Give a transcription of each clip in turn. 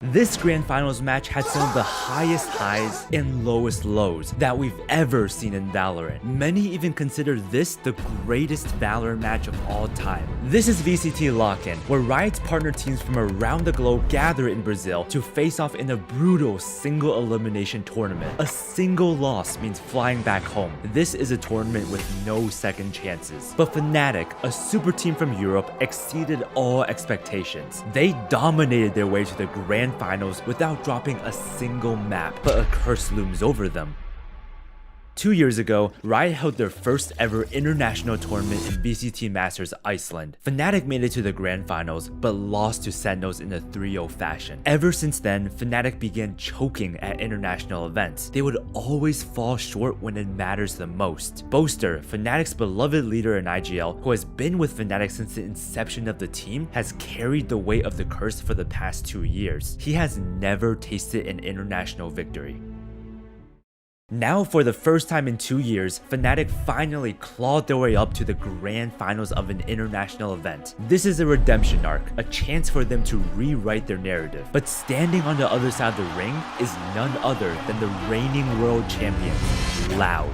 This Grand Finals match had some of the highest highs and lowest lows that we've ever seen in Valorant. Many even consider this the greatest Valorant match of all time. This is VCT Lock-In, where Riot's partner teams from around the globe gather in Brazil to face off in a brutal single elimination tournament. A single loss means flying back home. This is a tournament with no second chances. But Fnatic, a super team from Europe, exceeded all expectations. They dominated their way to the Grand Finals without dropping a single map, but a curse looms over them. 2 years ago, Riot held their first ever international tournament in VCT Masters Iceland. Fnatic made it to the Grand Finals, but lost to Sentinels in a 3-0 fashion. Ever since then, Fnatic began choking at international events. They would always fall short when it matters the most. Boaster, Fnatic's beloved leader in IGL, who has been with Fnatic since the inception of the team, has carried the weight of the curse for the past 2 years. He has never tasted an international victory. Now, for the first time in 2 years, Fnatic finally clawed their way up to the Grand Finals of an international event. This is a redemption arc, a chance for them to rewrite their narrative. But standing on the other side of the ring is none other than the reigning world champion, Loud.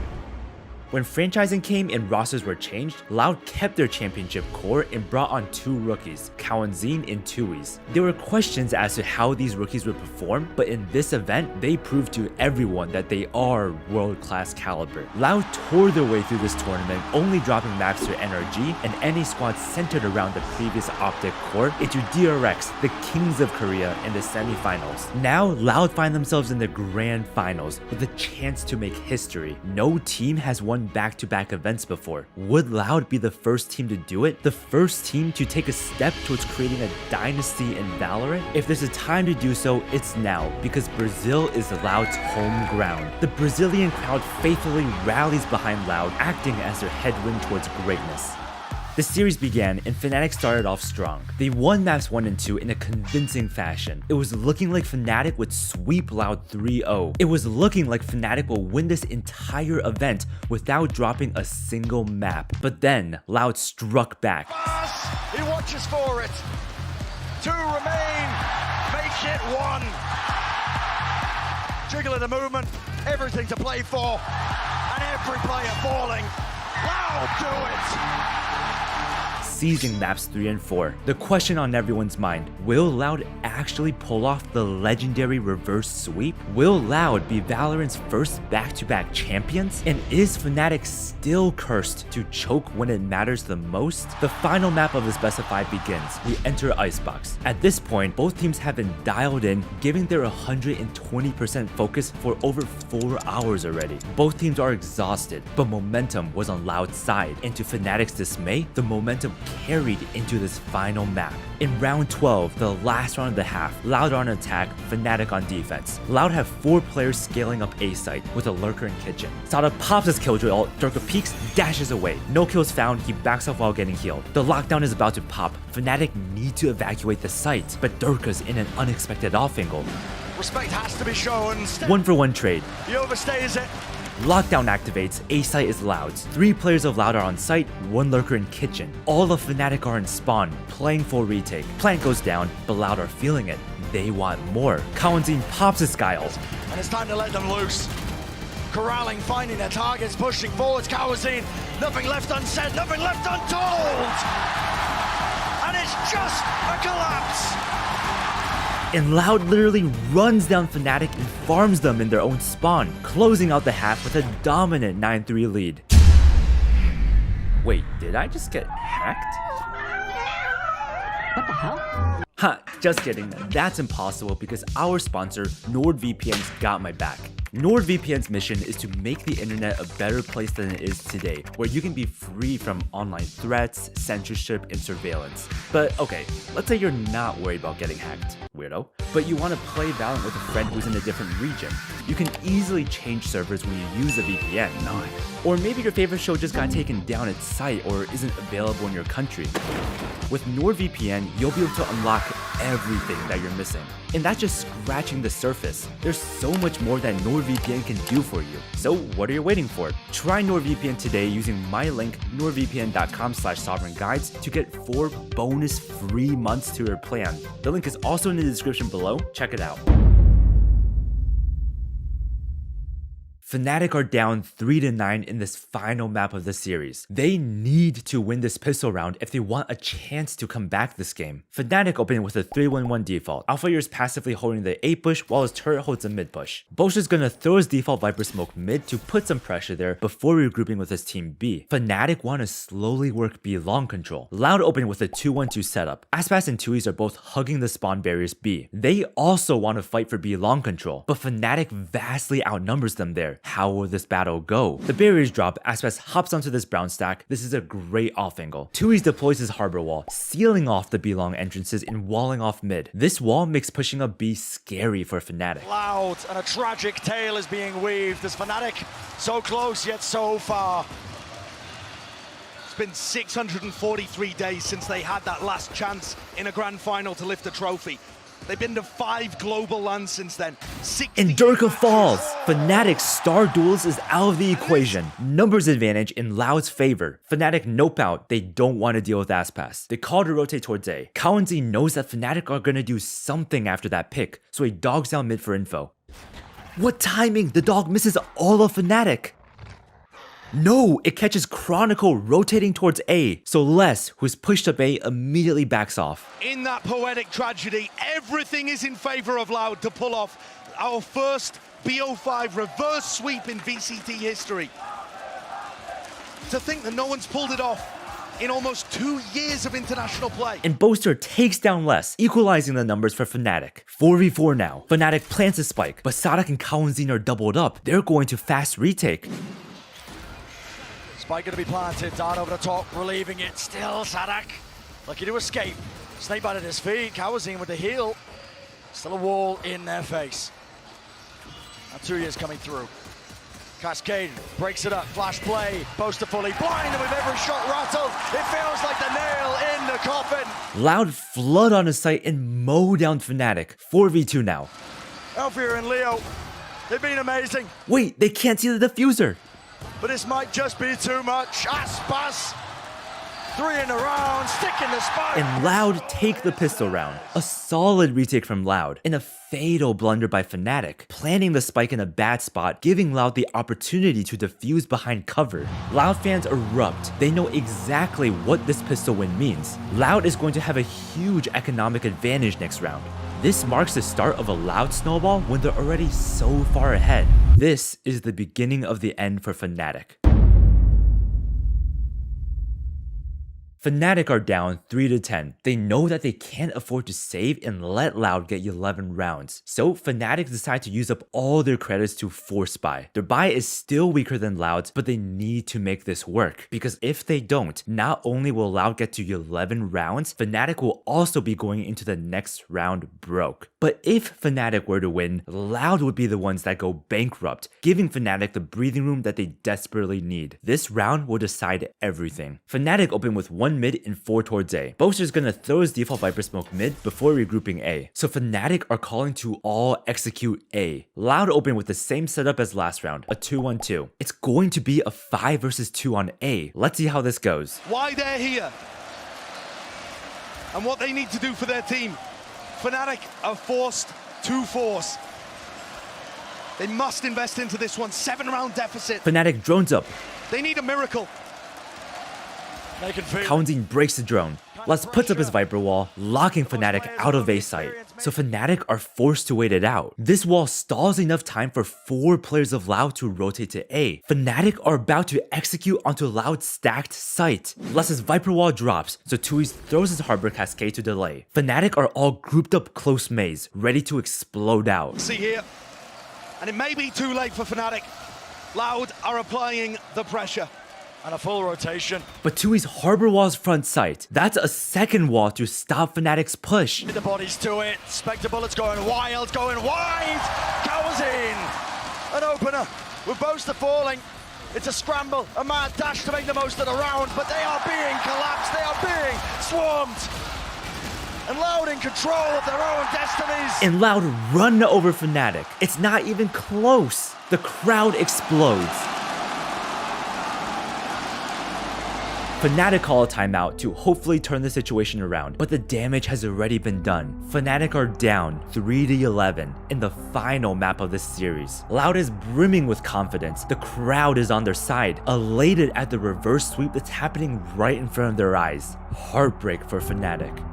When franchising came and rosters were changed, Loud kept their championship core and brought on 2 rookies, Kawanzin and Tui's. There were questions as to how these rookies would perform, but in this event, they proved to everyone that they are world-class caliber. Loud tore their way through this tournament, only dropping maps to NRG and any squad centered around the previous Optic core into DRX, the kings of Korea, in the semifinals. Now, Loud find themselves in the Grand Finals with a chance to make history. No team has won back-to-back events before. Would Loud be the first team to do it? The first team to take a step towards creating a dynasty in Valorant? If there's a time to do so, it's now, because Brazil is Loud's home ground. The Brazilian crowd faithfully rallies behind Loud, acting as their headwind towards greatness. The series began and Fnatic started off strong. They won maps 1 and 2 in a convincing fashion. It was looking like Fnatic would sweep Loud 3-0. It was looking like Fnatic will win this entire event without dropping a single map. But then, Loud struck back. He watches for it. 2 remain. Make it 1. Jiggle of the movement. Everything to play for. And every player falling. Loud do it. Seizing maps 3 and 4. The question on everyone's mind, will Loud actually pull off the legendary reverse sweep? Will Loud be Valorant's first back-to-back champions? And is Fnatic still cursed to choke when it matters the most? The final map of this best of 5 begins. We enter Icebox. At this point, both teams have been dialed in, giving their 120% focus for over 4 hours already. Both teams are exhausted, but momentum was on Loud's side, and to Fnatic's dismay, the momentum carried into this final map. In round 12, the last round of the half, Loud on attack, Fnatic on defense. Loud have 4 players scaling up A site with a lurker in kitchen. Sada pops his killjoy ult, Durka peeks, dashes away. No kills found, he backs off while getting healed. The lockdown is about to pop. Fnatic need to evacuate the site, but Durka's in an unexpected off angle. Respect has to be shown. 1-for-1 trade. He overstays it. Lockdown activates, A site is Loud's. 3 players of Loud are on site, 1 lurker in kitchen. All of Fnatic are in spawn, playing for retake. Plant goes down, but Loud are feeling it. They want more. Kawanzin pops his sky ult. And it's time to let them loose. Corralling, finding their targets, pushing forwards. Kawanzin, nothing left unsaid, nothing left untold. And it's just a collapse. And Loud literally runs down Fnatic and farms them in their own spawn, closing out the half with a dominant 9-3 lead. Wait, did I just get hacked? What the hell? Ha, just kidding. That's impossible because our sponsor, NordVPN's got my back. NordVPN's mission is to make the internet a better place than it is today, where you can be free from online threats, censorship, and surveillance. But okay, let's say you're not worried about getting hacked, weirdo, but you want to play Valorant with a friend who's in a different region. You can easily change servers when you use a VPN. Or maybe your favorite show just got taken down its site or isn't available in your country. With NordVPN, you'll be able to unlock everything that you're missing. And that's just scratching the surface. There's so much more that NordVPN can do for you. So what are you waiting for? Try NordVPN today using my link nordvpn.com/sovereignguides to get 4 bonus free months to your plan. The link is also in the description below. Check it out. Fnatic are down 3-9 in this final map of the series. They need to win this pistol round if they want a chance to come back this game. Fnatic opened with a 3-1-1 default. Alphayear is passively holding the A push while his turret holds a mid push. Boaster's gonna throw his default Viper smoke mid to put some pressure there before regrouping with his team B. Fnatic want to slowly work B long control. Loud opened with a 2-1-2 setup. Aspas and Tui's are both hugging the spawn barriers B. They also want to fight for B long control, but Fnatic vastly outnumbers them there. How will this battle go? The barriers drop, Aspas hops onto this brown stack. This is a great off angle. Tui's deploys his harbor wall, sealing off the B long entrances and walling off mid. This wall makes pushing up B scary for Fnatic. Loud and a tragic tale is being weaved as Fnatic so close yet so far. It's been 643 days since they had that last chance in a grand final to lift a trophy. They've been to 5 global lands since then. And Durka falls. Fnatic's Star Duels is out of the equation. Numbers advantage in Loud's favor. Fnatic nope out. They don't want to deal with Aspas. They call to rotate towards A. Kawenzi knows that Fnatic are going to do something after that pick, so he dogs down mid for info. What timing? The dog misses all of Fnatic. No, it catches Chronicle rotating towards A, so Les, who's pushed up A, immediately backs off. In that poetic tragedy, everything is in favor of Loud to pull off our first BO5 reverse sweep in VCT history. To think that no one's pulled it off in almost 2 years of international play. And Boaster takes down Les, equalizing the numbers for Fnatic. 4v4 now. Fnatic plants a spike, but Sadak and Kawenzi are doubled up. They're going to fast retake. Spike going to be planted, Dart over the top, relieving it. Still Sadak, lucky to escape. Snake bite at his feet, Kawazin with the heel. Still a wall in their face. Now 2 years coming through. Cascade breaks it up, flash play, Boaster fully blind, and with every shot rattled, it feels like the nail in the coffin. Loud flood on his site and mow down Fnatic. 4v2 now. Alfia and Leo, they've been amazing. Wait, they can't see the diffuser. But this might just be too much. Aspas, 3 in a round, stick in the spike. And Loud take the pistol round. A solid retake from Loud, and a fatal blunder by Fnatic, planting the spike in a bad spot, giving Loud the opportunity to defuse behind cover. Loud fans erupt. They know exactly what this pistol win means. Loud is going to have a huge economic advantage next round. This marks the start of a Loud snowball when they're already so far ahead. This is the beginning of the end for Fnatic. Fnatic are down 3-10. They know that they can't afford to save and let Loud get 11 rounds. So Fnatic decide to use up all their credits to force buy. Their buy is still weaker than Loud's, but they need to make this work. Because if they don't, not only will Loud get to 11 rounds, Fnatic will also be going into the next round broke. But if Fnatic were to win, Loud would be the ones that go bankrupt, giving Fnatic the breathing room that they desperately need. This round will decide everything. Fnatic open with 1 mid and 4 towards A. Boaster's gonna throw his default Viper smoke mid before regrouping A. So Fnatic are calling to all execute A. Loud open with the same setup as last round, a 2-1-2. It's going to be a 5 versus 2 on A. Let's see how this goes. Why they're here and what they need to do for their team. Fnatic are forced to force. They must invest into this one. 7-round deficit. Fnatic drones up. They need a miracle. Kawenzi breaks the drone. Les puts up his Viper wall, locking Fnatic out of A site. So Fnatic are forced to wait it out. This wall stalls enough time for 4 players of Loud to rotate to A. Fnatic are about to execute onto Loud's stacked site. Les's Viper wall drops, so Tui's throws his Harbor Cascade to delay. Fnatic are all grouped up close maze, ready to explode out. See here, and it may be too late for Fnatic. Loud are applying the pressure. And a full rotation. But Tui's Harbor Wall's front sight. That's a second wall to stop Fnatic's push. The bodies to it. Spectre bullets going wild, going wide. Kawazin. An opener with Boaster falling. It's a scramble, a mad dash to make the most of the round, but they are being collapsed. They are being swarmed. And Loud in control of their own destinies. And Loud run over Fnatic. It's not even close. The crowd explodes. Fnatic call a timeout to hopefully turn the situation around, but the damage has already been done. Fnatic are down 3-11 in the final map of this series. Loud is brimming with confidence. The crowd is on their side, elated at the reverse sweep that's happening right in front of their eyes. Heartbreak for Fnatic.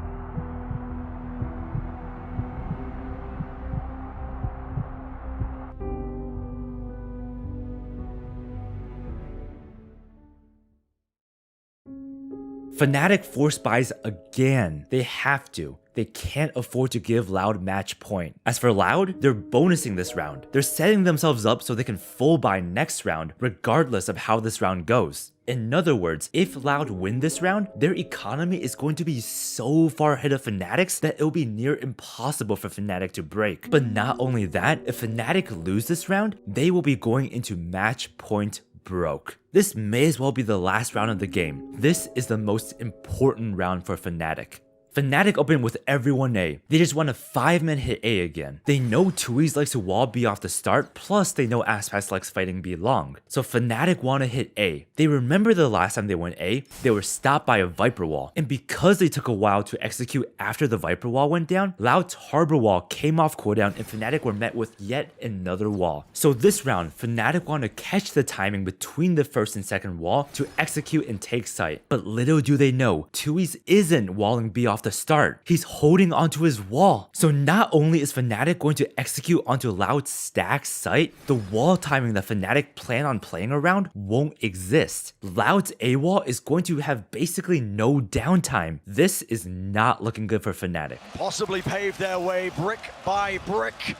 Fnatic force buys again. They have to. They can't afford to give Loud match point. As for Loud, they're bonusing this round. They're setting themselves up so they can full buy next round regardless of how this round goes. In other words, if Loud win this round, their economy is going to be so far ahead of Fnatic's that it'll be near impossible for Fnatic to break. But not only that, if Fnatic lose this round, they will be going into match point broke. This may as well be the last round of the game. This is the most important round for Fnatic. Fnatic open with everyone A. They just want a 5-man hit A again. They know Tui's likes to wall B off the start, plus they know Aspas likes fighting B long. So Fnatic want to hit A. They remember the last time they went A, they were stopped by a Viper wall. And because they took a while to execute after the Viper wall went down, Loud's Harbor wall came off cooldown and Fnatic were met with yet another wall. So this round, Fnatic want to catch the timing between the first and second wall to execute and take site. But little do they know, Tui's isn't walling B off the start. He's holding onto his wall. So not only is Fnatic going to execute onto Loud's stack site, the wall timing that Fnatic plan on playing around won't exist. Loud's A wall is going to have basically no downtime. This is not looking good for Fnatic. Possibly pave their way brick by brick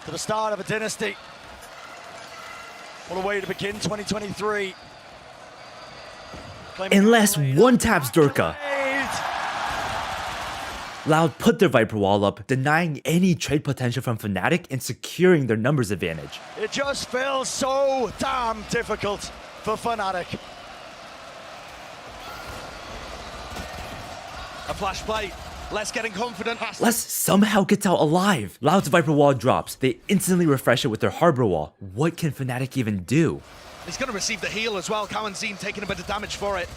to the start of a dynasty. What a way to begin 2023. Unless one taps Durka. Loud put their Viper wall up, denying any trade potential from Fnatic and securing their numbers advantage. It just feels so damn difficult for Fnatic. A flash play. Les getting confident. Les somehow gets out alive. Loud's Viper wall drops. They instantly refresh it with their Harbor wall. What can Fnatic even do? He's going to receive the heal as well. Cowanzine taking a bit of damage for it.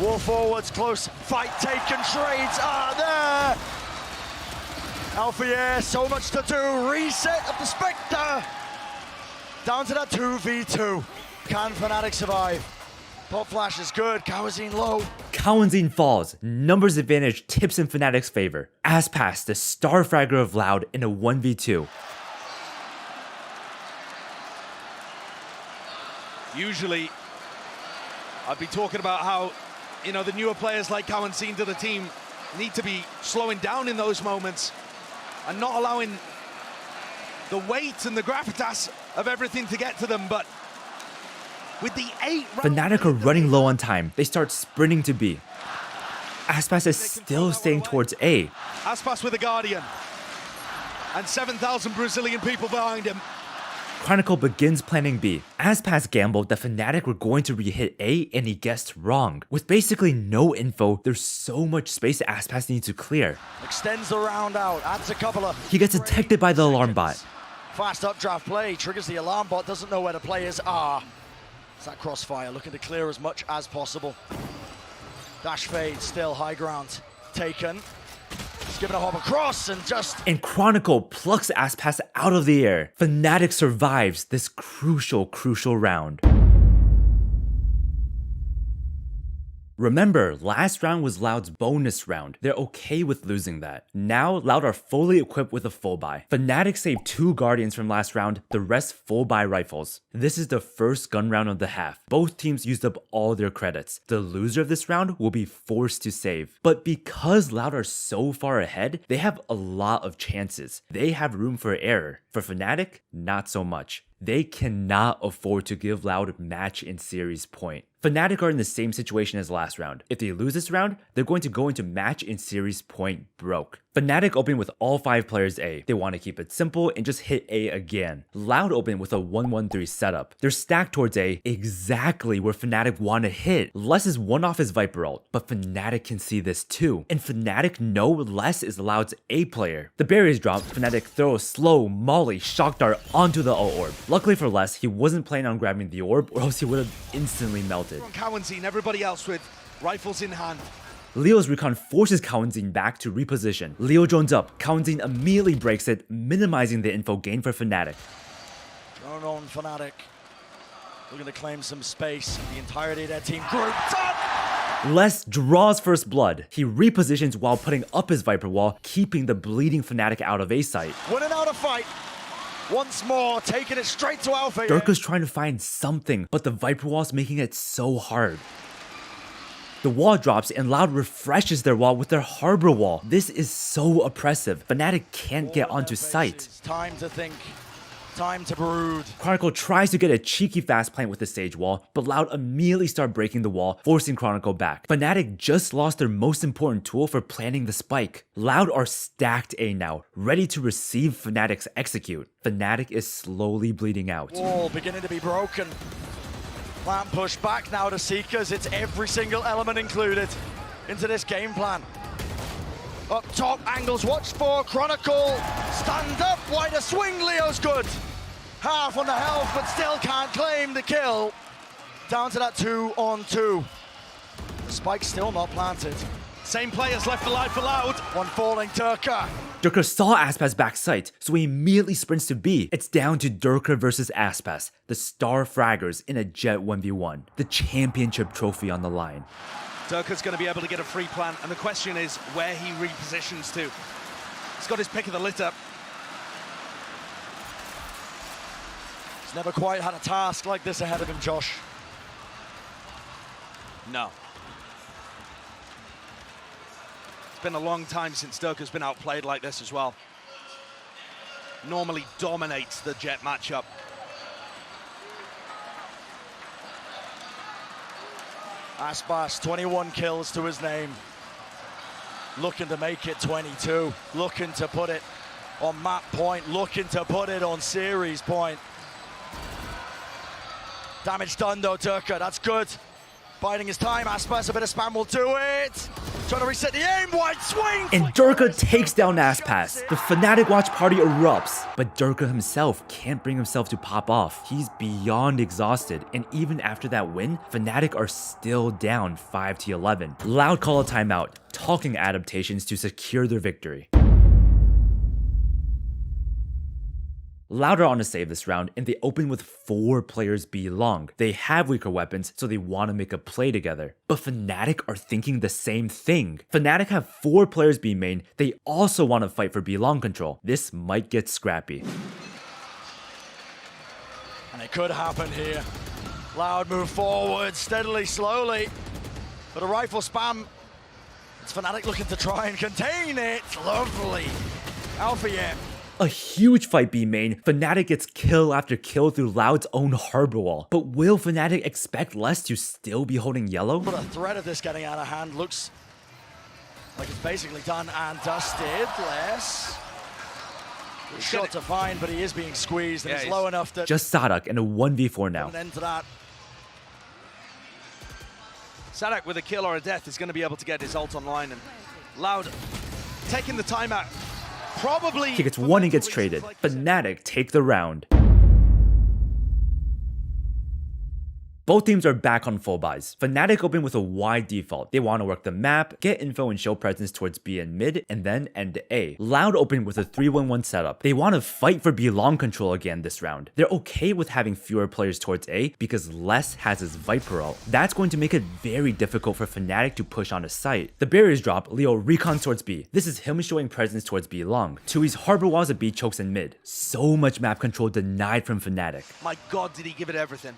War forwards, close fight taken, trades are there. Alfier, so much to do. Reset of the Spectre. Down to that 2v2. Can Fnatic survive? Pop flash is good. Cowanzine low. Cowanzine falls. Numbers advantage tips in Fnatic's favor. Aspas, the star fragger of Loud in a 1v2. Usually, I'd be talking about how, you know, the newer players like Cowanzine to the team need to be slowing down in those moments and not allowing the weight and the gravitas of everything to get to them. But with the 8 Fnatic are running low on time. They start sprinting to B. Aspas is still staying towards A. Aspas with a Guardian and 7,000 Brazilian people behind him. Chronicle begins planning B. Aspas gambled that Fnatic were going to re-hit A and he guessed wrong. With basically no info, there's so much space Aspas needs to clear. Extends the round out, adds a couple of... He gets detected by the alarm bot. Fast updraft play, triggers the alarm bot, doesn't know where the players are. It's that crossfire, looking to clear as much as possible. Dash fade, still high ground taken. He's giving a hop across and just... And Chronicle plucks Aspas out of the air. Fnatic survives this crucial round. Remember, last round was Loud's bonus round. They're okay with losing that. Now, Loud are fully equipped with a full buy. Fnatic saved 2 Guardians from last round, the rest full buy rifles. This is the first gun round of the half. Both teams used up all their credits. The loser of this round will be forced to save. But because Loud are so far ahead, they have a lot of chances. They have room for error. For Fnatic, not so much. They cannot afford to give Loud match in series point. Fnatic are in the same situation as last round. If they lose this round, they're going to go into match in series point broke. Fnatic open with all 5 players A. They want to keep it simple and just hit A again. Loud open with a 1-1-3 setup. They're stacked towards A, exactly where Fnatic want to hit. Les is one off his Viper ult, but Fnatic can see this too. And Fnatic know Les is Loud's A player. The barriers drop, Fnatic throw a slow molly shock dart onto the ult orb. Luckily for Les, he wasn't planning on grabbing the orb or else he would have instantly melted. Cowanzine, everybody else with rifles in hand. Leo's recon forces Cowanzine back to reposition. Leo drones up, Cowanzine immediately breaks it, minimizing the info gain for Fnatic. Drone on Fnatic. Looking to claim some space. The entirety of their team grouped up. Les draws first blood. He repositions while putting up his Viper wall, keeping the bleeding Fnatic out of A site. Winning out a fight. Once more, taking it straight to Alpha. Durka's trying to find something, but the Viper wall's making it so hard. The wall drops and Loud refreshes their wall with their Harbor wall. This is so oppressive. Fnatic can't get onto site. Time to think. Time to brood. Chronicle tries to get a cheeky fast plant with the Sage wall, but Loud immediately start breaking the wall, forcing Chronicle back. Fnatic just lost their most important tool for planting the spike. Loud are stacked A now, ready to receive Fnatic's execute. Fnatic is slowly bleeding out. Wall beginning to be broken. Plan push back now to Seekers. It's every single element included into this game plan. Up top, angles watched for. Chronicle, stand up, wider swing, Leo's good. Half on the health, but still can't claim the kill. Down to that 2-on-2. The spike's still not planted. Same players left alive for Loud. One falling, Durka. Durka saw Aspas back site, so he immediately sprints to B. It's down to Durka versus Aspas, the star fraggers in a Jet 1v1. The championship trophy on the line. Durka's going to be able to get a free plant, and the question is where he repositions to. He's got his pick of the litter. He's never quite had a task like this ahead of him, Josh. No. It's been a long time since Durka's been outplayed like this as well. Normally dominates the Jet matchup. Aspas, 21 kills to his name. Looking to make it 22. Looking to put it on map point. Looking to put it on series point. Damage done though, Durka. That's good. Biding his time. Aspas, a bit of spam will do it. Trying to reset the aim. Wide swing. And Durka takes down Aspas. The Fnatic watch party erupts, but Durka himself can't bring himself to pop off. He's beyond exhausted, and even after that win, Fnatic are still down 5-11. Loud call a timeout, talking adaptations to secure their victory. Loud are on a save this round, and they open with 4 players B long. They have weaker weapons, so they want to make a play together. But Fnatic are thinking the same thing. Fnatic have 4 players B main, they also want to fight for B long control. This might get scrappy. And it could happen here. Loud move forward, steadily, slowly. But a rifle spam. It's Fnatic looking to try and contain it. Lovely. Alpha yet. A huge fight B main, Fnatic gets kill after kill through Loud's own Harbor wall. But will Fnatic expect Les to still be holding yellow? But the threat of this getting out of hand looks like it's basically done and dusted. Les. Shot to find, but he is being squeezed and it's low enough that... Just Sadak in a 1v4 now. An end to that. Sadak with a kill or a death is going to be able to get his ult online, and Loud taking the timeout. Probably He gets one and gets traded. Fnatic take the round. Both teams are back on full buys. Fnatic open with a wide default. They want to work the map, get info and show presence towards B and mid, and then end A. Loud open with a 3-1-1 setup. They want to fight for B long control again this round. They're okay with having fewer players towards A because Les has his Viper ult. That's going to make it very difficult for Fnatic to push on a site. The barriers drop, Leo recons towards B. This is him showing presence towards B long. Tui's Harbor walls at B chokes in mid. So much map control denied from Fnatic. My God, did he give it everything.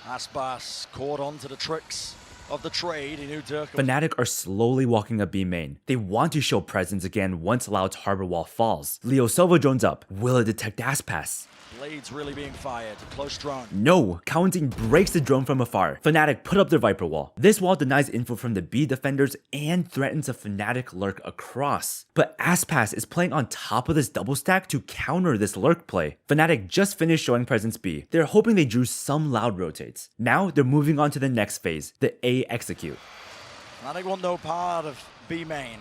Aspas caught on to the tricks of the trade. He knew Durka. Fnatic are slowly walking up B main. They want to show presence again once Loud's Harbor wall falls. Leo Silva drones up. Will it detect Aspas? Blades really being fired. Close drone. No, Kawanzin breaks the drone from afar. Fnatic put up their Viper wall. This wall denies info from the B defenders and threatens a Fnatic lurk across. But Aspas is playing on top of this double stack to counter this lurk play. Fnatic just finished showing presence B. They're hoping they drew some loud rotates. Now they're moving on to the next phase, the A execute. Fnatic want no part of B main.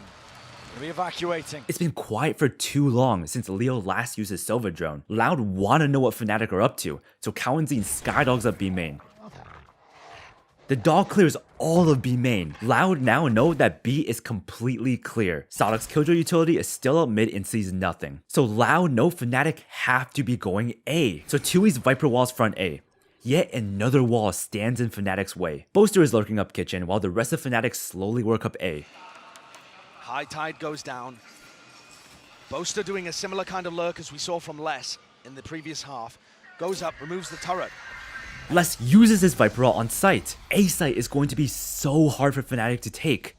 Gonna be evacuating. It's been quiet for too long since Leo last used his Sova drone. Loud wanna know what Fnatic are up to, so Kawanzin skydogs up B main. The dog clears all of B main. Loud now know that B is completely clear. Sadok's Killjoy utility is still up mid and sees nothing. So Loud know Fnatic have to be going A. So Tui's Viper walls front A. Yet another wall stands in Fnatic's way. Boaster is lurking up kitchen while the rest of Fnatic slowly work up A. High tide goes down. Boaster doing a similar kind of lurk as we saw from Les in the previous half. Goes up, removes the turret. Les uses his Viper ult on site. A site is going to be so hard for Fnatic to take.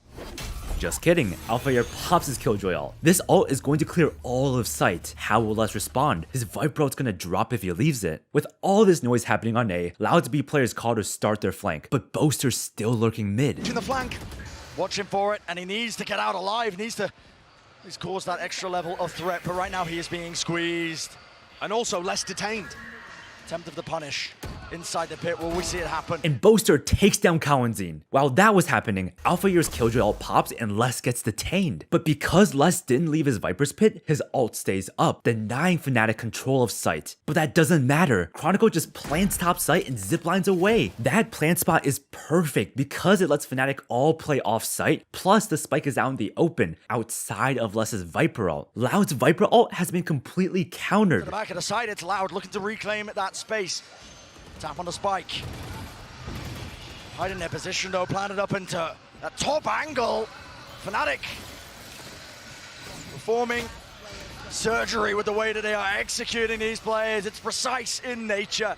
Just kidding, Alphair pops his Killjoy ult. This ult is going to clear all of site. How will Les respond? His Viper ult's gonna drop if he leaves it. With all this noise happening on A, Loud's B players call to start their flank, but Boaster's still lurking mid. In the flank. Watching for it, and he needs to get out alive. He's caused that extra level of threat, but right now he is being squeezed. And also less detained. Attempt of the punish inside the pit. Will we see it happen? And Boaster takes down Kawanzin. While that was happening, Alphair's Killjoy ult pops and Les gets detained. But because Les didn't leave his Viper's pit, his ult stays up, denying Fnatic control of site. But that doesn't matter. Chronicle just plants top site and ziplines away. That plant spot is perfect because it lets Fnatic all play off site, plus the spike is out in the open, outside of Les's Viper ult. Loud's Viper ult has been completely countered. To the back of the side, it's Loud looking to reclaim that space. Tap on the spike. Hiding their position though, planted up into that top angle. Fnatic performing surgery with the way that they are executing these players. It's precise in nature.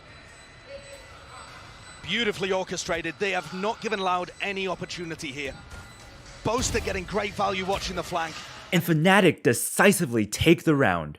Beautifully orchestrated. They have not given Loud any opportunity here. Boaster getting great value watching the flank. And Fnatic decisively take the round.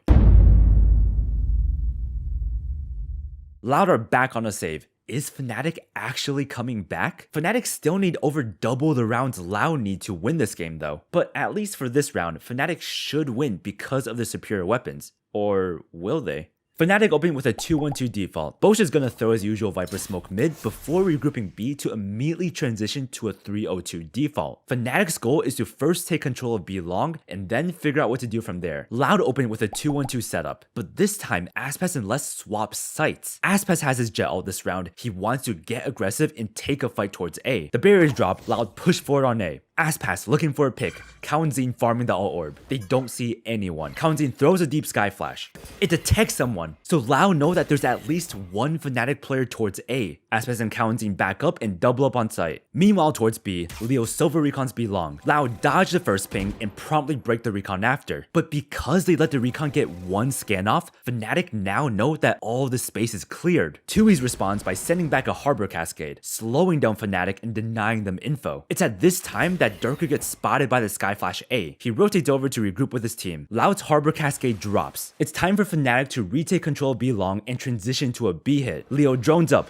Loud are back on a save. Is Fnatic actually coming back? Fnatic still need over double the rounds Loud need to win this game though. But at least for this round, Fnatic should win because of the superior weapons. Or will they? Fnatic opening with a 2-1-2 default. Bosch is gonna throw his usual Viper smoke mid before regrouping B to immediately transition to a 3-0-2 default. Fnatic's goal is to first take control of B long and then figure out what to do from there. Loud open with a 2-1-2 setup, but this time Aspas and Les swap sites. Aspas has his jet ult this round. He wants to get aggressive and take a fight towards A. The barriers drop, Loud push forward on A. Aspas looking for a pick. Kawanzin farming the ult orb. They don't see anyone. Kawanzin throws a deep sky flash. It detects someone. So Loud know that there's at least one Fnatic player towards A. Aspas and Kawanzin back up and double up on site. Meanwhile towards B, Leo Silver recons B long. Loud dodge the first ping and promptly break the recon after. But because they let the recon get one scan off, Fnatic now know that all the space is cleared. Tui's responds by sending back a Harbor Cascade, slowing down Fnatic and denying them info. It's at this time that Durka gets spotted by the Skyflash A. He rotates over to regroup with his team. Loud's Harbor Cascade drops. It's time for Fnatic to retake control of B long and transition to a B hit. Leo drones up.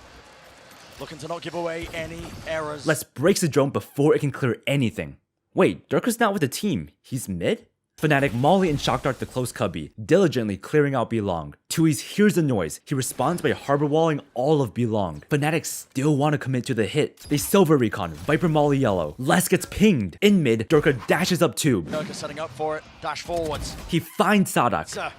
Looking to not give away any errors. Les breaks the drone before it can clear anything. Wait, Durka's not with the team. He's mid? Fnatic Molly and Shock Dart the close cubby, diligently clearing out B long. Tui's hears the noise. He responds by harbor walling all of B long. Fnatic still want to commit to the hit. They silver recon, Viper Molly yellow. Les gets pinged. In mid, Durka dashes up tube. Durka setting up for it. Dash forwards. He finds Sadok.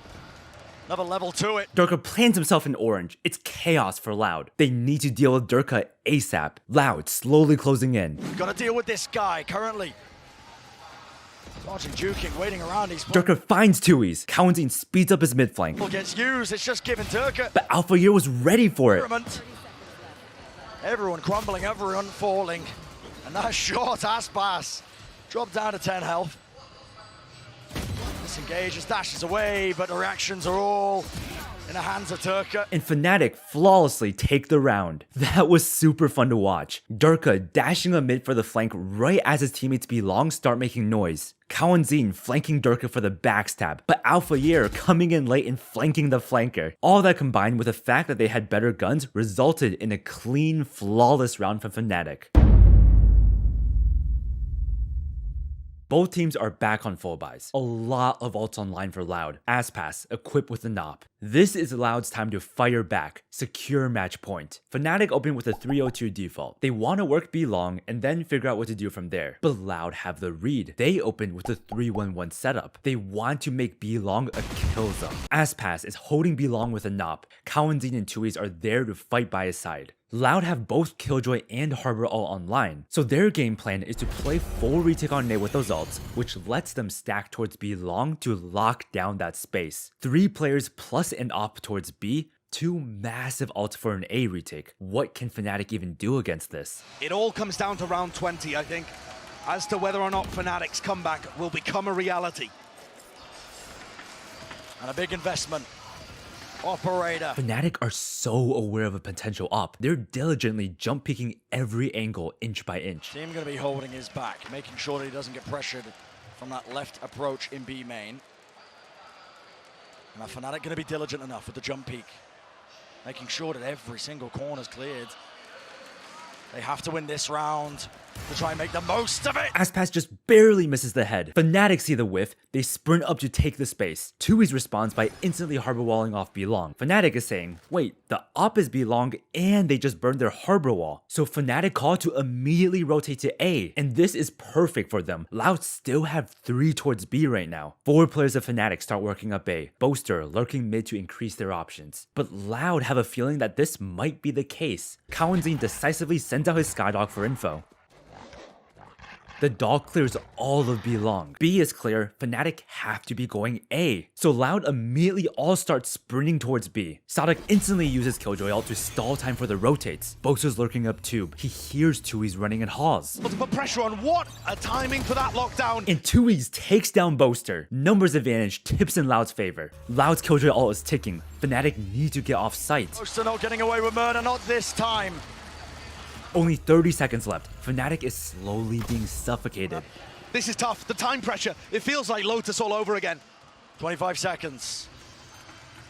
Another level to it. Durka plants himself in orange. It's chaos for Loud. They need to deal with Durka ASAP. Loud slowly closing in. Gotta deal with this guy currently. Dodging, juking, waiting around. Durka finds Tui's. Kawanzin speeds up his mid flank. Gets used. It's just given Durka. But Alphair was ready for it. Everyone crumbling, everyone falling. And that short ass pass. Dropped down to 10 health. Disengages, dashes away, but the reactions are all in the hands of Turka. And Fnatic flawlessly take the round. That was super fun to watch. Durka dashing a mid for the flank right as his teammates Belong start making noise. Kawanzin flanking Durka for the backstab, but Alpha Year coming in late and flanking the flanker. All that combined with the fact that they had better guns resulted in a clean, flawless round from Fnatic. Both teams are back on full buys. A lot of ults online for Loud. Aspas, equipped with the NOP. This is Loud's time to fire back, secure match point. Fnatic open with a 302 default. They want to work B long and then figure out what to do from there. But Loud have the read. They open with a 311 setup. They want to make B long a kill zone. Aspas is holding B long with a NOP. Kawanzin and Tui's are there to fight by his side. Loud have both Killjoy and Harbor all online, so their game plan is to play full retake on A with those ults, which lets them stack towards B long to lock down that space. 3 players plus an op towards B, 2 massive ults for an A retake. What can Fnatic even do against this? It all comes down to round 20, I think, as to whether or not Fnatic's comeback will become a reality. And a big investment. Operator. Fnatic are so aware of a potential op. They're diligently jump peeking every angle inch by inch. Team going to be holding his back, making sure that he doesn't get pressured from that left approach in B main. And are Fnatic going to be diligent enough with the jump peek, making sure that every single corner is cleared. They have to win this round to try and make the most of it. Aspas just barely misses the head. Fnatic see the whiff, they sprint up to take the space. Tui's responds by instantly harbor walling off Belong. Fnatic is saying, wait, the op is Belong and they just burned their harbor wall. So Fnatic call to immediately rotate to A, and this is perfect for them. Loud still have 3 towards B right now. 4 players of Fnatic start working up A, Boaster lurking mid to increase their options. But Loud have a feeling that this might be the case. Kawanzin decisively sends out his Skydog for info. The dog clears all of B long. B is clear, Fnatic have to be going A. So Loud immediately all start sprinting towards B. Sadak instantly uses Killjoy ult to stall time for the rotates. Boaster's lurking up tube. He hears Tui's running in halls. But to put pressure on, what a timing for that lockdown. And Tui's takes down Boaster. Numbers advantage tips in Loud's favor. Loud's Killjoy ult is ticking. Fnatic need to get off site. Boaster not getting away with murder, not this time. Only 30 seconds left. Fnatic is slowly being suffocated. This is tough. The time pressure. It feels like Lotus all over again. 25 seconds.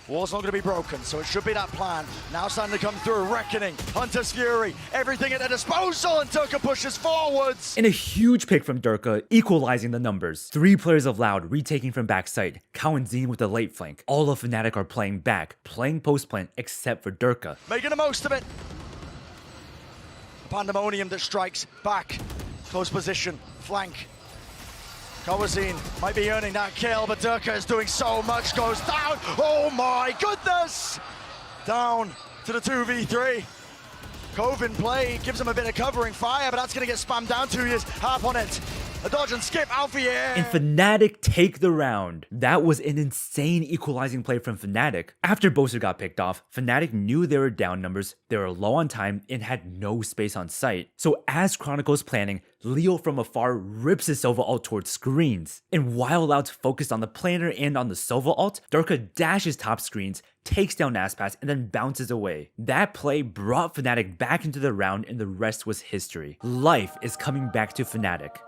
Wall's not going to be broken, so it should be that plan. Now starting to come through. Reckoning, Hunter's Fury, everything at their disposal, and Turka pushes forwards. And a huge pick from Durka, equalizing the numbers. 3 players of Loud retaking from backside. Kawanzin with the late flank. All of Fnatic are playing back, playing post plant except for Durka. Making the most of it. Pandemonium that strikes back. Close position, flank. Kawanzin might be earning that kill, but Durka is doing so much, goes down. Oh my goodness! Down to the 2v3. Cove in play, gives him a bit of covering fire, but that's gonna get spammed down. 2 years, half on it. A dodge and skip, Alpha Year. And Fnatic take the round. That was an insane equalizing play from Fnatic. After Boaster got picked off, Fnatic knew they were down numbers, they were low on time, and had no space on site. So as Chronicle's planning, Leo from afar rips his Sova ult towards screens. And while Loud's focused on the planner and on the Sova ult, Durka dashes top screens, takes down Aspas, and then bounces away. That play brought Fnatic back into the round, and the rest was history. Life is coming back to Fnatic.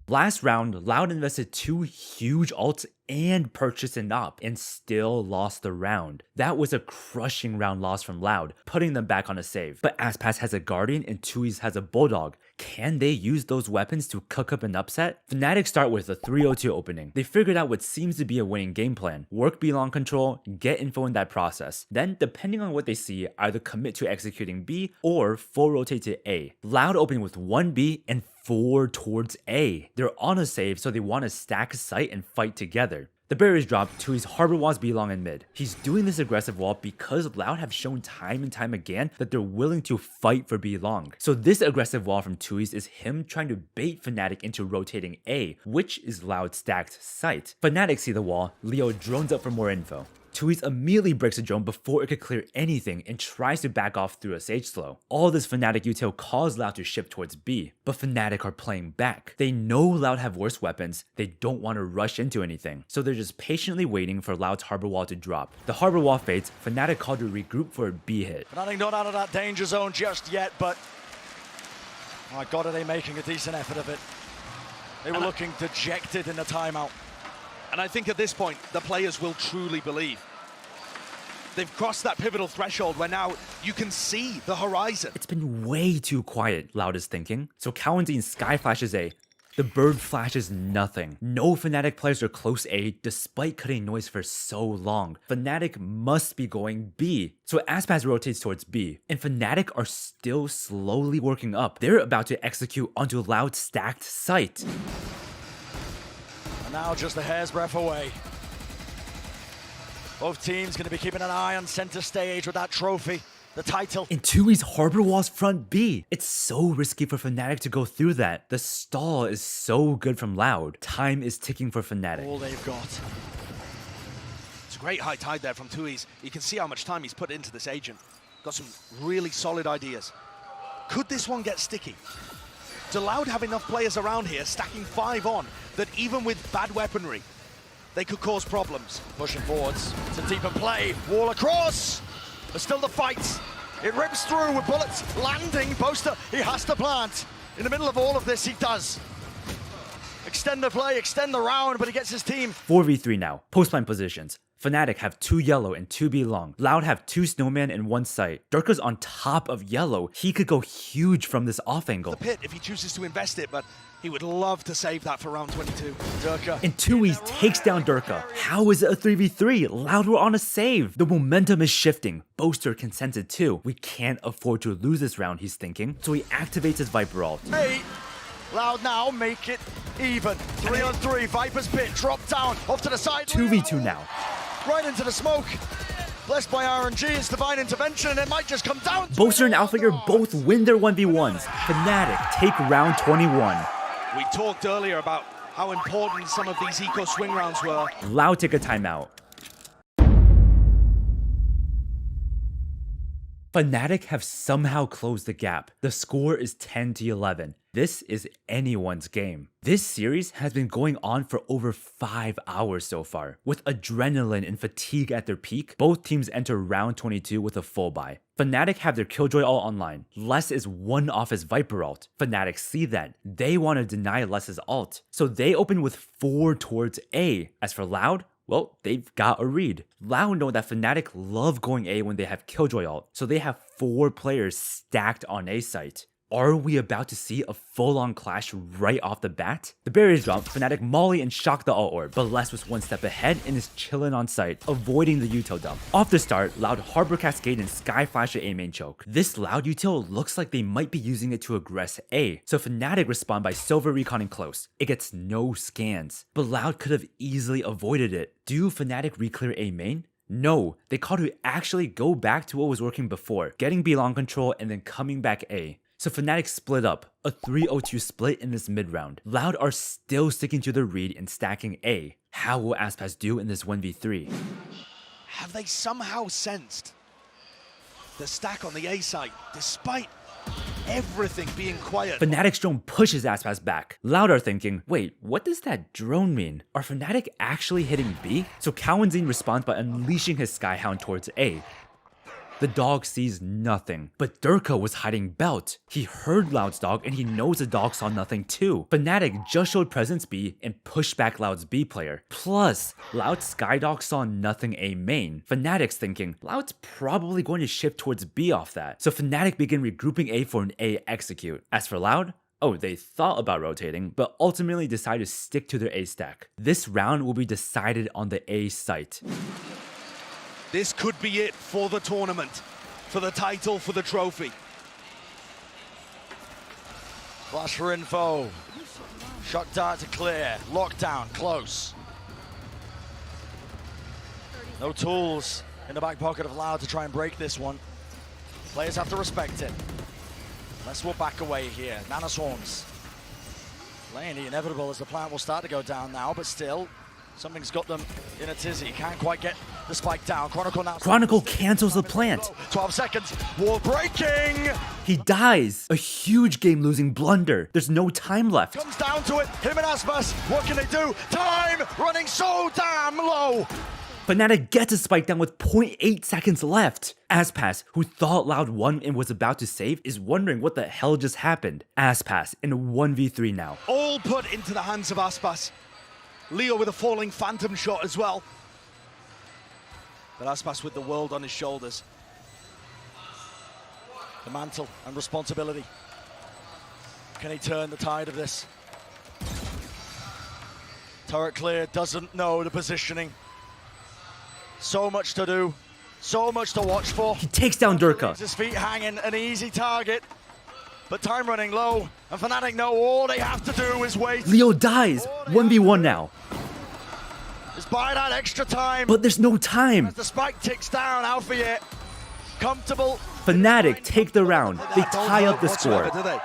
Last round, Loud invested 2 huge ults and purchased an op and still lost the round. That was a crushing round loss from Loud, putting them back on a save. But Aspas has a Guardian and Tui's has a Bulldog. Can they use those weapons to cook up an upset? Fnatic start with a 302 opening. They figured out what seems to be a winning game plan. Work B long control, get info in that process. Then, depending on what they see, either commit to executing B or full rotate to A. Loud open with 1 B and 4 towards A. They're on a save, so they want to stack a site and fight together. The barriers drop, Tui's harbor walls belong in mid. He's doing this aggressive wall because Loud have shown time and time again that they're willing to fight for B long. So this aggressive wall from Tui's is him trying to bait Fnatic into rotating A, which is Loud's stacked site. Fnatic see the wall, Leo drones up for more info. Tui's immediately breaks a drone before it could clear anything and tries to back off through a Sage slow. All this Fnatic util caused Loud to shift towards B, but Fnatic are playing back. They know Loud have worse weapons, they don't want to rush into anything, so they're just patiently waiting for Loud's Harbor Wall to drop. The Harbor Wall fades, Fnatic called to regroup for a B hit. Fnatic not out of that danger zone just yet, but my God, are they making a decent effort of it. They were looking dejected in the timeout. And I think at this point, the players will truly believe. They've crossed that pivotal threshold where now you can see the horizon. It's been way too quiet, Loud is thinking. So Cowanzine sky flashes A. The bird flashes nothing. No Fnatic players are close A despite cutting noise for so long. Fnatic must be going B. So Aspas rotates towards B, and Fnatic are still slowly working up. They're about to execute onto Loud's stacked site. And now just a hair's breadth away. Both teams going to be keeping an eye on center stage with that trophy, the title. And Tui's Harbor Wall's front B. It's so risky for Fnatic to go through that. The stall is so good from Loud. Time is ticking for Fnatic. All they've got. It's a great high tide there from Tui's. You can see how much time he's put into this agent. Got some really solid ideas. Could this one get sticky? Does Loud have enough players around here stacking 5 on that even with bad weaponry, they could cause problems? Pushing forwards. It's a deeper play. Wall across. But still the fight. It rips through with bullets landing. Boaster, he has to plant. In the middle of all of this, he does. Extend the play, extend the round, but he gets his team. 4v3 now. Post-plant positions. Fnatic have 2 yellow and 2 B long. Loud have 2 snowman and 1 site. Durka's on top of yellow. He could go huge from this off angle. The pit if he chooses to invest it, but he would love to save that for round 22. Durka. And Tui takes down Durka. How is it a 3v3? Loud were on a save. The momentum is shifting. Boaster can sense it too. We can't afford to lose this round, he's thinking. So he activates his Viper ult. Hey, Loud now make it even. 3 on 3. Viper's pit drop down off to the side. 2v2 now. Right into the smoke. Blessed by RNG, it's divine intervention, and it might just come down. Boaster and Alpha Gear both win their 1v1s. Fnatic take round 21. We talked earlier about how important some of these eco swing rounds were. Loud take a timeout. Fnatic have somehow closed the gap. The score is 10-11. This is anyone's game. This series has been going on for over 5 hours so far. With adrenaline and fatigue at their peak, both teams enter round 22 with a full buy. Fnatic have their Killjoy ult online. Les is 1 off his Viper ult. Fnatic see that. They want to deny Les's ult. So they open with 4 towards A. As for Loud, well, they've got a read. Loud know that Fnatic love going A when they have Killjoy ult, so they have 4 players stacked on A site. Are we about to see a full-on clash right off the bat? The barriers drop, Fnatic molly and shock the ult orb, but Les was 1 step ahead and is chilling on site, avoiding the util dump. Off the start, Loud Harbor Cascade and Sky Flash A main choke. This Loud util looks like they might be using it to aggress A, so Fnatic respond by Silver reconning close. It gets no scans, but Loud could have easily avoided it. Do Fnatic reclear A main? No, they call to actually go back to what was working before, getting B long control and then coming back A. So Fnatic split up, a 3-0-2 split in this mid-round. Loud are still sticking to their read and stacking A. How will Aspas do in this 1v3? Have they somehow sensed the stack on the A site, despite everything being quiet? Fnatic's drone pushes Aspas back. Loud are thinking, wait, what does that drone mean? Are Fnatic actually hitting B? So Cowanzine responds by unleashing his Skyhound towards A. The dog sees nothing, but Durka was hiding belt. He heard Loud's dog and he knows the dog saw nothing too. Fnatic just showed presence B and pushed back Loud's B player. Plus, Loud's Skydog saw nothing A main. Fnatic's thinking, Loud's probably going to shift towards B off that. So Fnatic begin regrouping A for an A execute. As for Loud, oh, they thought about rotating, but ultimately decided to stick to their A stack. This round will be decided on the A site. This could be it for the tournament, for the title, for the trophy. Flash for info. Shock dart to clear. Lockdown, close. No tools in the back pocket of Loud to try and break this one. Players have to respect it. Les will back away here. Nanoswarms. Playing the inevitable as the plant will start to go down now, but still, Something's got them in a tizzy. Can't quite get the spike down. Chronicle now. Chronicle cancels the plant. 12 seconds. Wall breaking. He dies. A huge game-losing blunder. There's no time left. Comes down to it. Him and Aspas. What can they do? Time running so damn low. Fnatic gets a spike down with 0.8 seconds left. Aspas, who thought Loud won and was about to save, is wondering what the hell just happened. Aspas in a 1v3 now. All put into the hands of Aspas. Leo with a falling phantom shot as well. But Aspas with the world on his shoulders. The mantle and responsibility. Can he turn the tide of this? Turret clear, doesn't know the positioning. So much to do, so much to watch for. He takes down Durka. His feet hanging, an easy target. But time running low, and Fnatic know all they have to do is wait. Leo dies. 1v1 now. Just buy that extra time. But there's no time. As the spike ticks down, Alpha comfortable. Fnatic take the round. They tie up the score. Do they?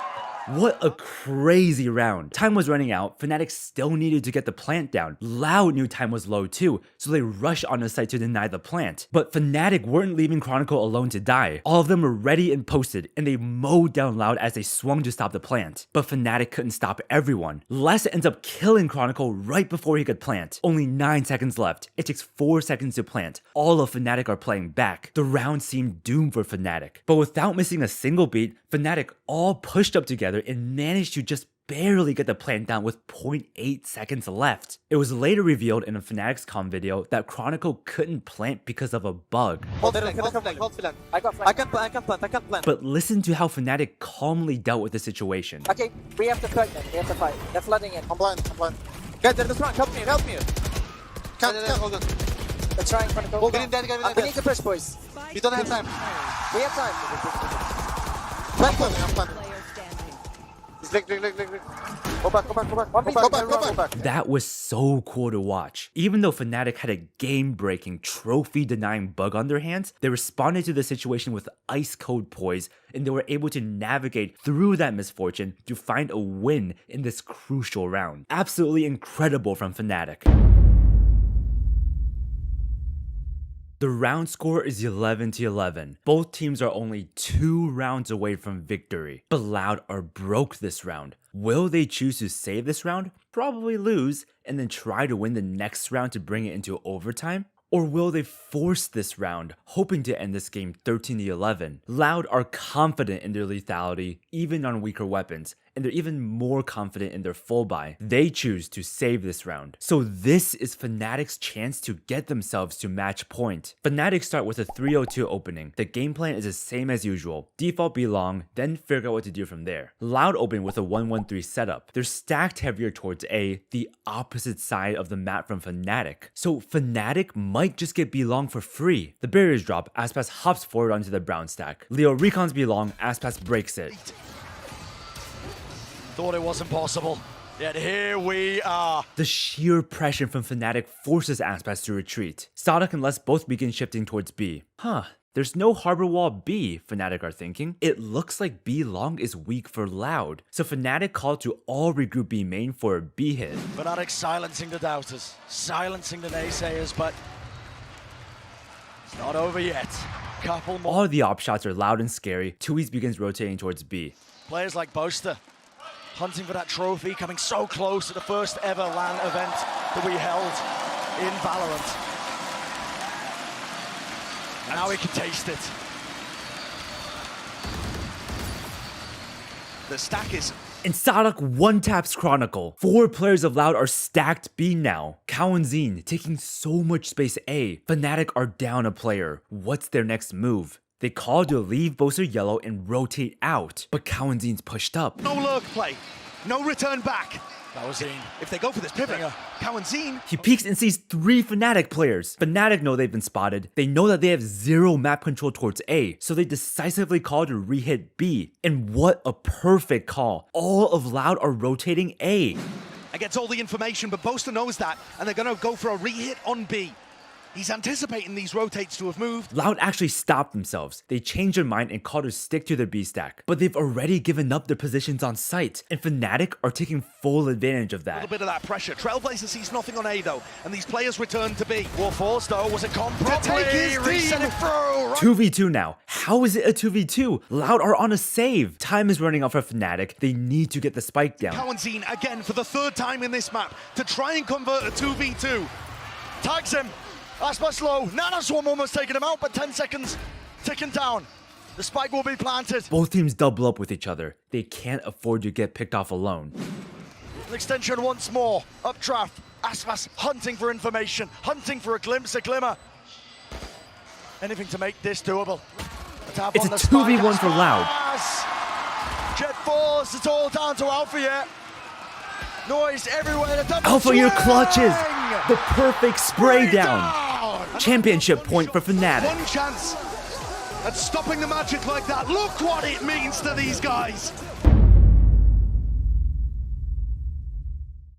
What a crazy round. Time was running out. Fnatic still needed to get the plant down. Loud knew time was low too, so they rushed on the site to deny the plant. But Fnatic weren't leaving Chronicle alone to die. All of them were ready and posted, and they mowed down Loud as they swung to stop the plant. But Fnatic couldn't stop everyone. Les ends up killing Chronicle right before he could plant. Only 9 seconds left. It takes 4 seconds to plant. All of Fnatic are playing back. The round seemed doomed for Fnatic. But without missing a single beat, Fnatic all pushed up together and managed to just barely get the plant down with 0.8 seconds left. It was later revealed in a Fnatic's comm video that Chronicle couldn't plant because of a bug. Hold flank. I got flank. I can plant. But listen to how Fnatic calmly dealt with the situation. Okay, we have to fight then. We have to fight. They're flooding in. I'm blind. Guys, they're in the front. Help me. Can't. They're trying Chronicle. We need to push, boys. We don't have time. We have time. I'm planning. Look. Go back. That was so cool to watch. Even though Fnatic had a game-breaking, trophy-denying bug on their hands, they responded to the situation with ice-cold poise, and they were able to navigate through that misfortune to find a win in this crucial round. Absolutely incredible from Fnatic. The round score is 11-11. Both teams are only 2 rounds away from victory, but Loud are broke this round. Will they choose to save this round, probably lose, and then try to win the next round to bring it into overtime? Or will they force this round, hoping to end this game 13-11? Loud are confident in their lethality, even on weaker weapons, and they're even more confident in their full buy. They choose to save this round. So this is Fnatic's chance to get themselves to match point. Fnatic start with a 3-0-2 opening. The game plan is the same as usual. Default be long, then figure out what to do from there. Loud open with a 1-1-3 setup. They're stacked heavier towards A, the opposite side of the map from Fnatic. So Fnatic might just get B long for free. The barriers drop, Aspas hops forward onto the brown stack. Leo recons B long, Aspas breaks it. Thought it wasn't possible, yet here we are. The sheer pressure from Fnatic forces Aspas to retreat. Sadak and Les both begin shifting towards B. There's no harbor wall B, Fnatic are thinking. It looks like B long is weak for Loud. So Fnatic called to all regroup B main for a B hit. Fnatic silencing the doubters, silencing the naysayers, but it's not over yet. Couple more. All the op shots are loud and scary. Tui's begins rotating towards B. Players like Boaster hunting for that trophy, coming so close to the first ever LAN event that we held in Valorant. And now we can taste it. The stack is... And Sadak one-taps Chronicle. 4 players of Loud are stacked B now. Kao and Zine taking so much space A. Fnatic are down a player. What's their next move? They call to leave Boaster yellow and rotate out, but Kao and Zine's pushed up. No lurk play. No return back. That was Zine. If they go for this pivot, Kao and Zine... He peeks and sees 3 Fnatic players. Fnatic know they've been spotted. They know that they have 0 map control towards A, so they decisively call to re-hit B. And what a perfect call. All of Loud are rotating A. And gets all the information, but Boaster knows that, and they're going to go for a re-hit on B. He's anticipating these rotates to have moved. Loud actually stopped themselves. They changed their mind and called to stick to their B stack. But they've already given up their positions on site, and Fnatic are taking full advantage of A that. little bit of that pressure. Trailblazer sees nothing on A though, and these players return to B. War force though, was it comp To take his properly? Reset team. it through. Right. 2v2 now. How is it a 2v2? Loud are on a save. Time is running out for Fnatic. They need to get the spike down. Cowanzine again for the third time in this map to try and convert a 2v2. Tags him. Aspas low. Nanoswarm almost taking him out, but 10 seconds ticking down. The spike will be planted. Both teams double up with each other. They can't afford to get picked off alone. An extension once more. Updraft. Aspas hunting for information, hunting for a glimpse, a glimmer. Anything to make this doable. Tap It's on a the spike. 2v1 for Loud. Aspas! Jet Force, it's all down to Alpha yet. Noise everywhere. The double Alpha, your swing! clutches! The perfect spray down! Down! Championship point for Fnatic. One chance at stopping the magic like that. Look what it means to these guys.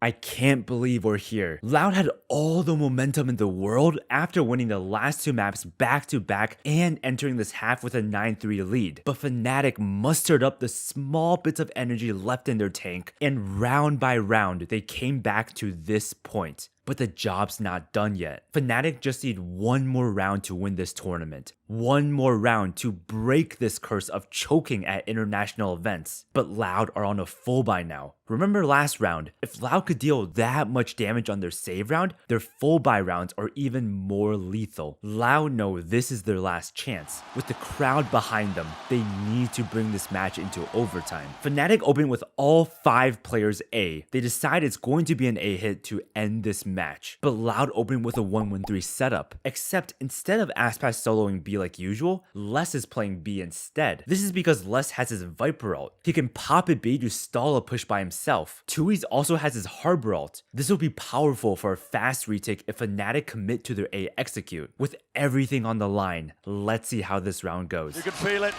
I can't believe we're here. Loud had all the momentum in the world after winning the last two maps back to back and entering this half with a 9-3 lead. But Fnatic mustered up the small bits of energy left in their tank, and round by round, they came back to this point. But the job's not done yet. Fnatic just need one more round to win this tournament. One more round to break this curse of choking at international events. But Loud are on a full buy now. Remember last round, if Loud could deal that much damage on their save round, their full buy rounds are even more lethal. Loud know this is their last chance. With the crowd behind them, they need to bring this match into overtime. Fnatic opened with all 5 players A. They decide it's going to be an A hit to end this match. But Loud opened with a 1-1-3 setup. Except instead of Aspas soloing B like usual, Les is playing B instead. This is because Les has his Viper ult. He can pop it B to stall a push by himself. Tui's also has his Harbor ult. This will be powerful for a fast retake if Fnatic commit to their A execute. With everything on the line, let's see how this round goes. You can feel it.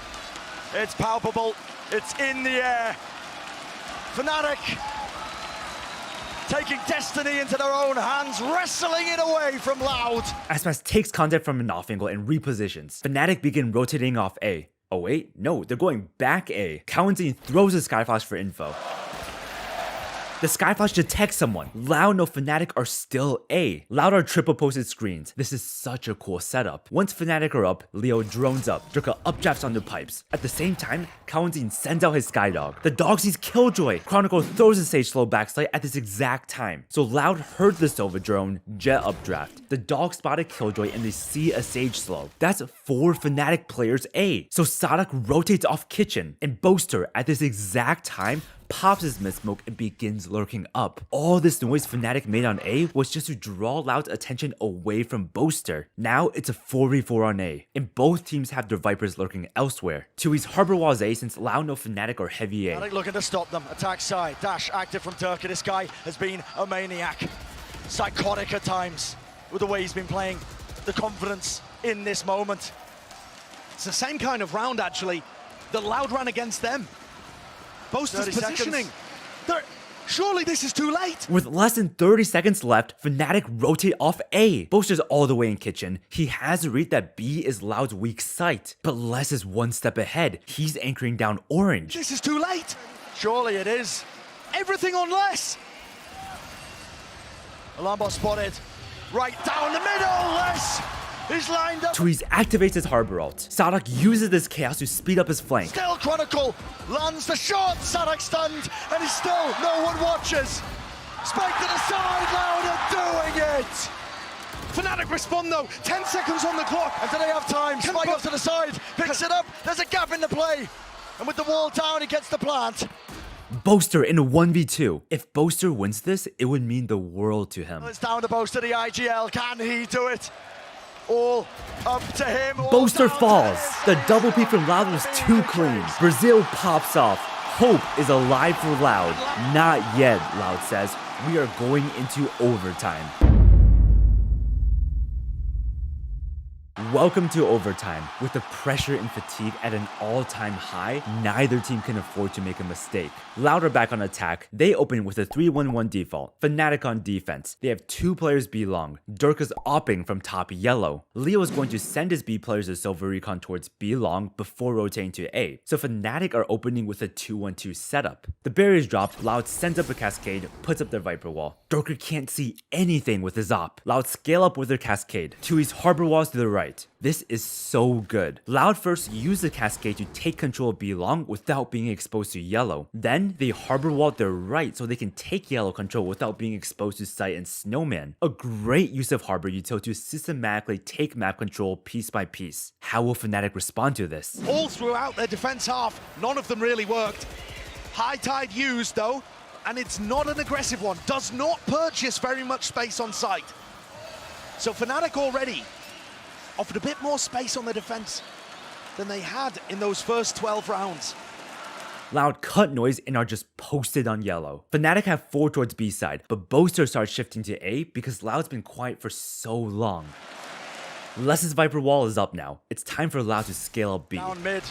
It's palpable. It's in the air. Fnatic taking destiny into their own hands, wrestling it away from Loud. Aspas takes contact from an off angle and repositions. Fnatic begin rotating off A. Oh wait, no, they're going back A. Cowanzine throws a Skyflash for info. The Skyflash detects someone. Loud know Fnatic are still A. Loud are triple posted screens. This is such a cool setup. Once Fnatic are up, Leo drones up. Durka updrafts on the pipes. At the same time, Cowanzine sends out his Skydog. The dog sees Killjoy. Chronicle throws a Sage Slow backslide at this exact time. So Loud heard the Sova drone, Jet updraft. The dog spotted Killjoy and they see a Sage Slow. That's 4 Fnatic players A. So Sadak rotates off Kitchen, and Boaster at this exact time pops his mid-smoke and begins lurking up. All this noise Fnatic made on A was just to draw Loud's attention away from Boaster. Now it's a 4v4 on A, and both teams have their Vipers lurking elsewhere. Tui's Harbor Wall's A since Loud know Fnatic are heavy A. Fnatic looking to stop them. Attack side. Dash active from Turkey. This guy has been a maniac. Psychotic at times with the way he's been playing. The confidence in this moment. It's the same kind of round actually that Loud ran against them. Boaster's 30 positioning. Surely this is too late. With less than 30 seconds left, Fnatic rotate off A. Boaster's all the way in Kitchen. He has to read that B is Loud's weak site. But Les is one step ahead. He's anchoring down Orange. This is too late. Surely it is. Everything on Les. Alarm bot spotted. Right down the middle. Les is lined up. Tui's activates his Harbor ult. Sadak uses this chaos to speed up his flank. Still Chronicle lands the shot. Sadak stunned, and he's still no one watches. Spike to the side. Loud are doing it. Fnatic respond though. 10 seconds on the clock. And do they have time? Spike off to the side. Picks it up. There's a gap in the play. And with the wall down, he gets the plant. Boaster in a 1v2. If Boaster wins this, it would mean the world to him. It's down to Boaster, the IGL. Can he do it? All up to him. Boaster falls. The double peek from Loud was too clean. Brazil pops off. Hope is alive for Loud. Not yet, Loud says. We are going into overtime. Welcome to overtime. With the pressure and fatigue at an all-time high, neither team can afford to make a mistake. Loud are back on attack. They open with a 3-1-1 default. Fnatic on defense. They have 2 players B long. Durka's opping from top yellow. Leo is going to send his B players to Silver Recon towards B long before rotating to A. So Fnatic are opening with a 2-1-2 setup. The barriers drop. Loud sends up a cascade, puts up their Viper wall. Durka can't see anything with his op. Loud scale up with their cascade. Tui's harbor walls to the right. This is so good. Loud first use the cascade to take control of B long without being exposed to yellow. Then they harbor wall their right so they can take yellow control without being exposed to Sight and Snowman. A great use of harbor util to systematically take map control piece by piece. How will Fnatic respond to this? All throughout their defense half, none of them really worked. High Tide used though, and it's not an aggressive one. Does not purchase very much space on site. So Fnatic already offered a bit more space on the defense than they had in those first 12 rounds. Loud cut noise and are just posted on yellow. Fnatic have 4 towards B side, but Boaster starts shifting to A because Loud's been quiet for so long. Less's Viper wall is up now. It's time for Loud to scale up B. Down mid.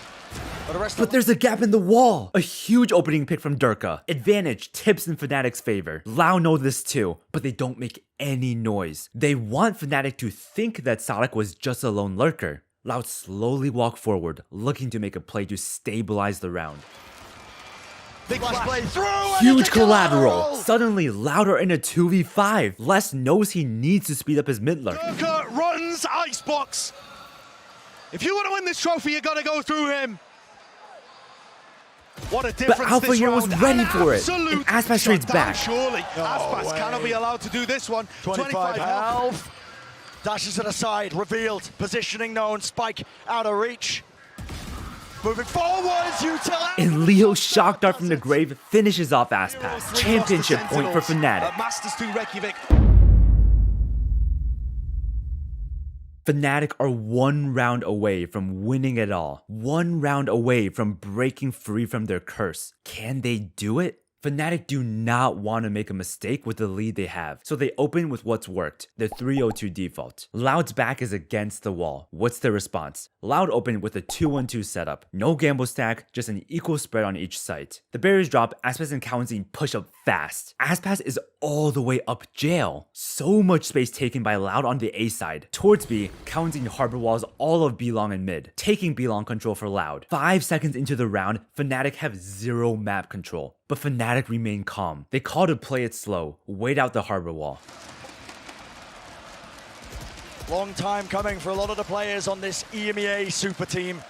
But there's a gap in the wall! A huge opening pick from Durka. Advantage tips in Fnatic's favor. Loud know this too, but they don't make any noise. They want Fnatic to think that Sonic was just a lone lurker. Loud slowly walk forward, looking to make a play to stabilize the round. Big flash play through. Huge collateral! Suddenly, Loud are in a 2v5. Les knows he needs to speed up his mid lurk. Durka runs Icebox. If you want to win this trophy, you got to go through him. What a difference! But Alpha this here round. was ready for it. Absolute And Aspas trades shutdown, back. Surely, No Aspas way. cannot be allowed to do this one. 25 health. health. Dashes to the side, revealed, positioning known, spike out of reach. Moving forwards, Util. And Leo's shock dart from the grave finishes off Aspas. Championship point for Fnatic. Masters 2 Reykjavik. Fnatic are 1 round away from winning it all. 1 round away from breaking free from their curse. Can they do it? Fnatic do not want to make a mistake with the lead they have, so they open with what's worked, their 3-0-2 default. Loud's back is against the wall. What's their response? Loud open with a 2-1-2 setup. No gamble stack, just an equal spread on each site. The barriers drop, Aspas and Kaunzin push up fast. Aspas is all the way up jail. So much space taken by Loud on the A side. Towards B, Kaunzin harbor walls all of B long and mid, taking B long control for Loud. 5 seconds into the round, Fnatic have 0 map control. But Fnatic remain calm. They call to play it slow, wait out the harbor wall. Long time coming for a lot of the players on this EMEA super team.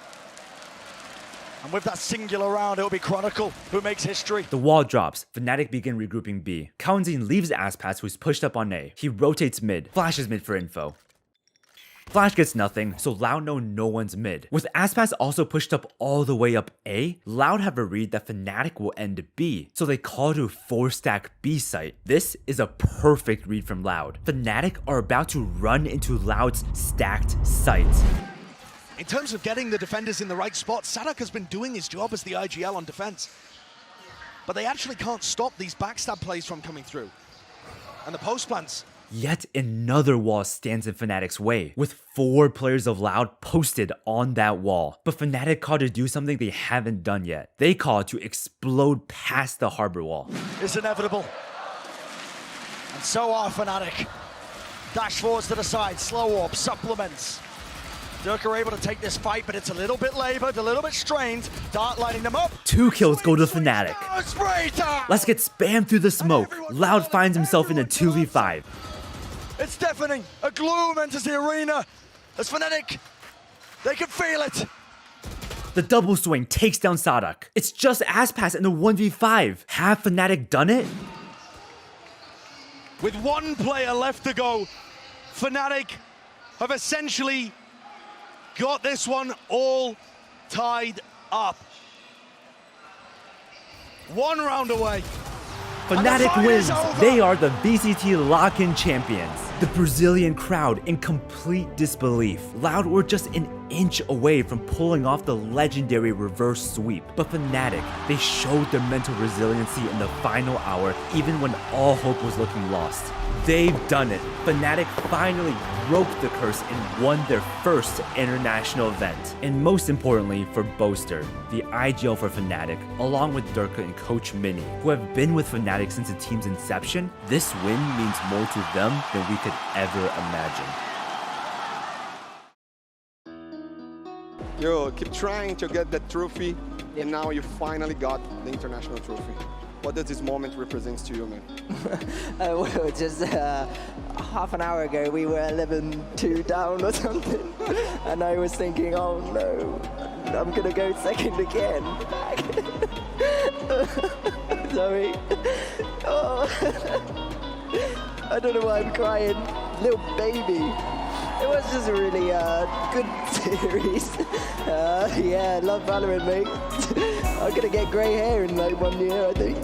And with that singular round, it'll be Chronicle who makes history. The wall drops. Fnatic begin regrouping B. Kaunzin leaves Aspas, who's pushed up on A. He rotates mid, flashes mid for info. Flash gets nothing, so Loud know no one's mid. With Aspas also pushed up all the way up A, Loud have a read that Fnatic will end B, so they call to 4-stack B site. This is a perfect read from Loud. Fnatic are about to run into Loud's stacked site. In terms of getting the defenders in the right spot, Sadak has been doing his job as the IGL on defense. But they actually can't stop these backstab plays from coming through. And the post plants. Yet another wall stands in Fnatic's way, with 4 players of Loud posted on that wall. But Fnatic call to do something they haven't done yet. They call to explode past the harbor wall. It's inevitable. And so are Fnatic. Dash forwards to the side, slow orb, supplements. Durka are able to take this fight, but it's a little bit labored, a little bit strained. Dart lighting them up. 2 kills go to Fnatic. Oh, spray time! Let's get spammed through the smoke. Loud finds himself in a 2v5. It's deafening. A gloom enters the arena. As Fnatic, they can feel it. The double swing takes down Sadak. It's just Aspas in a 1v5. Have Fnatic done it? With 1 player left to go, Fnatic have essentially got this one all tied up. 1 round away. Fnatic wins. They are the VCT Lock-In champions. The Brazilian crowd in complete disbelief. Loud were just an inch away from pulling off the legendary reverse sweep. But Fnatic, they showed their mental resiliency in the final hour even when all hope was looking lost. They've done it. Fnatic finally broke the curse and won their first international event. And most importantly for Boaster, the IGL for Fnatic, along with Durka and Coach Mini, who have been with Fnatic since the team's inception, this win means more to them than we could ever imagine. You keep trying to get that trophy, and now you finally got the international trophy. What does this moment represent to you, man? Well, just half an hour ago we were 11-2 down or something, and I was thinking, oh no, I'm gonna go second again. Sorry. Oh. I don't know why I'm crying. Little baby. It was just a really good series. Yeah, love Valorant, mate. I'm gonna get grey hair in like 1 year, I think.